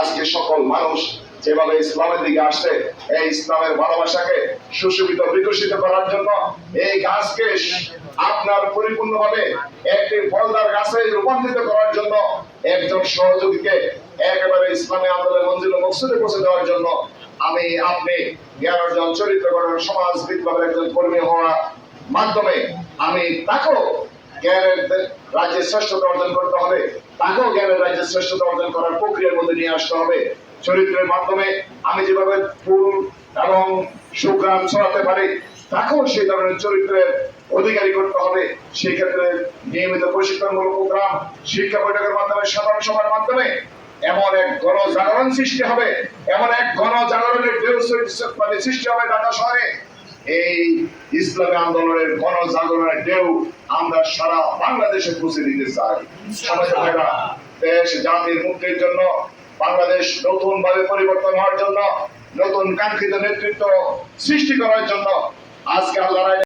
আজকে সকল মানুষ যেভাবে ইসলামের দিকে আসছে, এই ইসলামের ভালোবাসাকে সুশোভিত বিকশিত করার জন্য এই গাছকে আপনার পরিপূর্ণভাবে একটি ফলদার গাছে রূপান্তরিত করার জন্য একজন সহযোগীকে একেবারে ইসলামী আন্দোলনের মঞ্জিল মকসুদে পৌঁছে দেওয়ার জন্য আমি আপনি জ্ঞান অর্জন, চরিত্র গঠন, সমাজ বিপ্লবের একজন কর্মী হওয়ার মাধ্যমে আমি তাকেও জ্ঞানের রাজ্যের শ্রেষ্ঠতা অর্জন করতে হবে, তাকেও জ্ঞানের রাজ্যের শ্রেষ্ঠতা অর্জন করার প্রক্রিয়ার মধ্যে নিয়ে আসতে হবে। চরিত্রের মাধ্যমে আমি যেভাবে ফুল এবং সুগ্রাম ছড়াতে পারি, তাকেও সেই ধরনের চরিত্রের অধিকারী করতে হবে। সেই ক্ষেত্রে নিয়মিত প্রশিক্ষণমূলক প্রোগ্রাম, শিক্ষা বৈঠকের মাধ্যমে, সাধারণ সভার মাধ্যমে এমন এক গণজাগরণ সৃষ্টি হবে, এমন এক গণজাগরণের ঢেউ সৃষ্টি হবে ঢাকা শহরে। এই ইসলামী আন্দোলনের গণজাগরণের ঢেউ আমরা সারা বাংলাদেশে পৌঁছে দিতে চাই। দেশ জাতির মুক্তির জন্য, বাংলাদেশ নতুন ভাবে পরিবর্তন হওয়ার জন্য, নতুন কাঙ্ক্ষিত নেতৃত্ব সৃষ্টি করার জন্য আজকে আল্লাহ